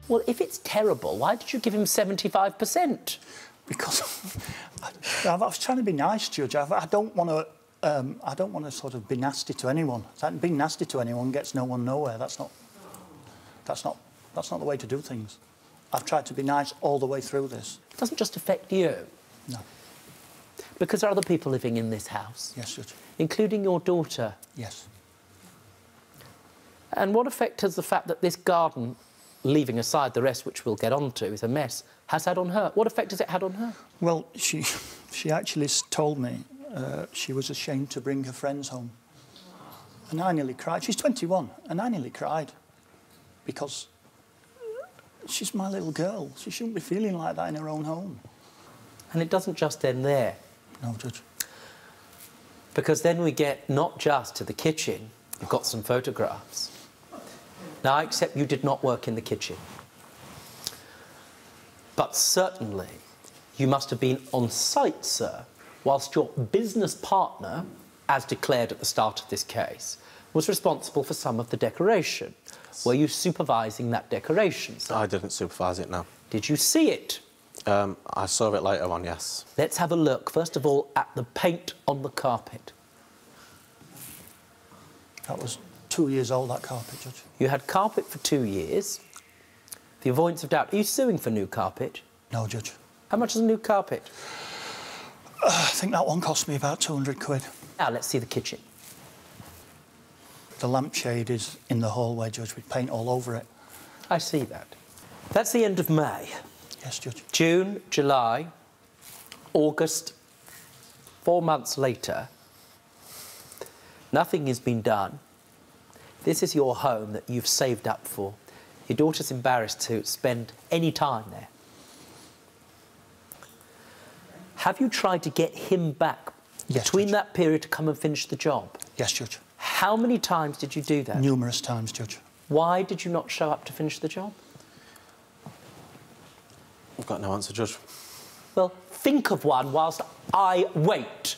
Well, if it's terrible, why did you give him 75%? Because I was trying to be nice, Judge. I don't want to sort of be nasty to anyone. Being nasty to anyone gets no one nowhere. That's not the way to do things. I've tried to be nice all the way through this. It doesn't just affect you. No. Because there are other people living in this house. Yes, Judge. Including your daughter. Yes. And what effect has the fact that this garden, leaving aside the rest, which we'll get on to, is a mess, has had on her? What effect has it had on her? Well, she actually told me she was ashamed to bring her friends home. And I nearly cried. She's 21, and I nearly cried. Because she's my little girl. She shouldn't be feeling like that in her own home. And it doesn't just end there. No, Judge. Because then we get not just to the kitchen, you've got some photographs. Now, I accept you did not work in the kitchen. But certainly, you must have been on site, sir, whilst your business partner, as declared at the start of this case, was responsible for some of the decoration. Were you supervising that decoration, sir? I didn't supervise it, no. Did you see it? I saw it later on, yes. Let's have a look, first of all, at the paint on the carpet. That was 2 years old, that carpet, Judge. You had carpet for 2 years. The avoidance of doubt. Are you suing for new carpet? No, Judge. How much is a new carpet? I think that one cost me about 200 quid. Now, let's see the kitchen. The lampshade is in the hallway, Judge, with paint all over it. I see that. That's the end of May. Yes, Judge. June, July, August, 4 months later, nothing has been done. This is your home that you've saved up for. Your daughter's embarrassed to spend any time there. Have you tried to get him back between that period to come and finish the job? Yes, Judge. How many times did you do that? Numerous times, Judge. Why did you not show up to finish the job? I've got no answer, Judge. Well, think of one whilst I wait.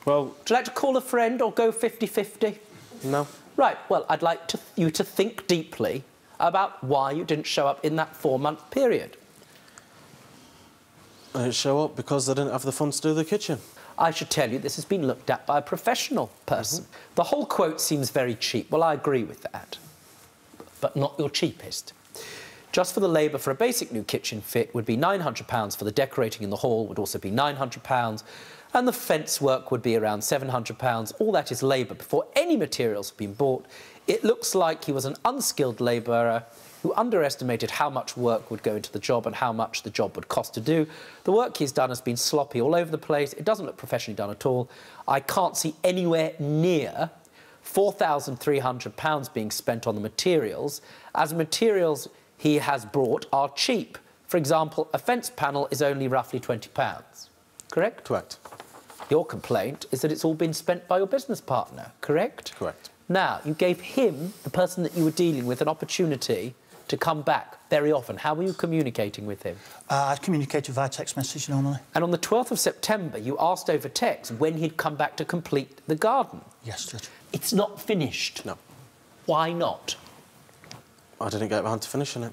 Well... Would you like to call a friend or go 50-50? No. Right, well, I'd like you to think deeply about why you didn't show up in that 4-month period. I didn't show up because I didn't have the funds to do the kitchen. I should tell you, this has been looked at by a professional person. The whole quote seems very cheap. Well, I agree with that, but not your cheapest. Just for the labour for a basic new kitchen fit would be £900, for the decorating in the hall would also be £900, and the fence work would be around £700. All that is labour before any materials have been bought. It looks like he was an unskilled labourer who underestimated how much work would go into the job and how much the job would cost to do. The work he's done has been sloppy all over the place. It doesn't look professionally done at all. I can't see anywhere near £4,300 being spent on the materials, as materials he has brought are cheap. For example, a fence panel is only roughly £20. Correct? Correct. Your complaint is that it's all been spent by your business partner, correct? Correct. Now, you gave him, the person that you were dealing with, an opportunity to come back very often. How were you communicating with him? I communicated via text message normally. And on the 12th of September, you asked over text when he'd come back to complete the garden. Yes, Judge. It's not finished. No. Why not? I didn't get around to finishing it.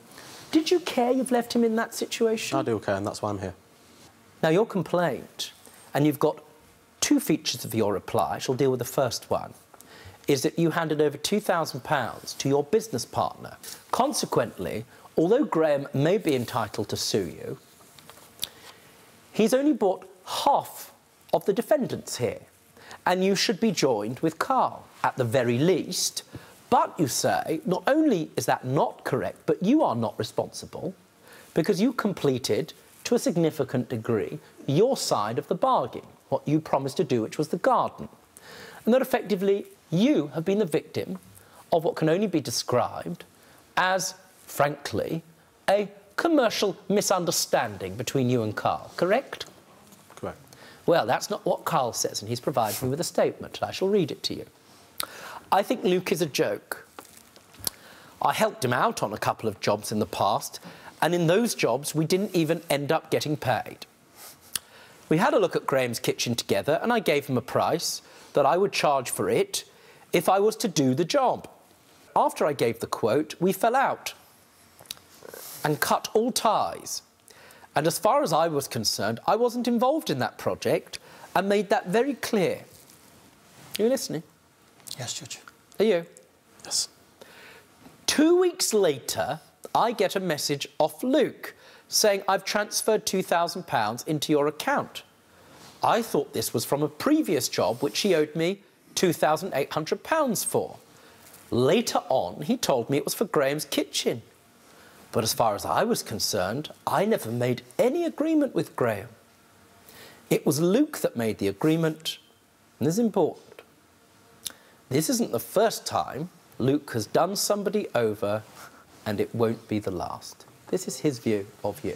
Did you care you've left him in that situation? I do care, and that's why I'm here. Now, your complaint, and you've got 2 features of your reply, I shall deal with the first one, is that you handed over £2,000 to your business partner. Consequently, although Graham may be entitled to sue you, he's only bought half of the defendants here, and you should be joined with Carl, at the very least. But you say, not only is that not correct, but you are not responsible because you completed, to a significant degree, your side of the bargain, what you promised to do, which was the garden. And that effectively you have been the victim of what can only be described as, frankly, a commercial misunderstanding between you and Carl, correct? Correct. Well, that's not what Carl says, and he's provided me with a statement. I shall read it to you. I think Luke is a joke. I helped him out on a couple of jobs in the past, and in those jobs we didn't even end up getting paid. We had a look at Graham's kitchen together, and I gave him a price that I would charge for it if I was to do the job. After I gave the quote, we fell out. and cut all ties. And as far as I was concerned, I wasn't involved in that project and made that very clear. Are you listening? Yes, Judge. Are you? Yes. 2 weeks later, I get a message off Luke saying I've transferred £2,000 into your account. I thought this was from a previous job which he owed me £2,800 for. Later on, he told me it was for Graham's kitchen. But as far as I was concerned, I never made any agreement with Graham. It was Luke that made the agreement, and this is important. This isn't the first time Luke has done somebody over, and it won't be the last. This is his view of you.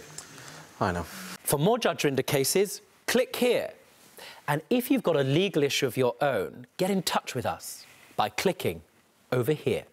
I know. For more Judge Rinder cases, click here. And if you've got a legal issue of your own, get in touch with us by clicking over here.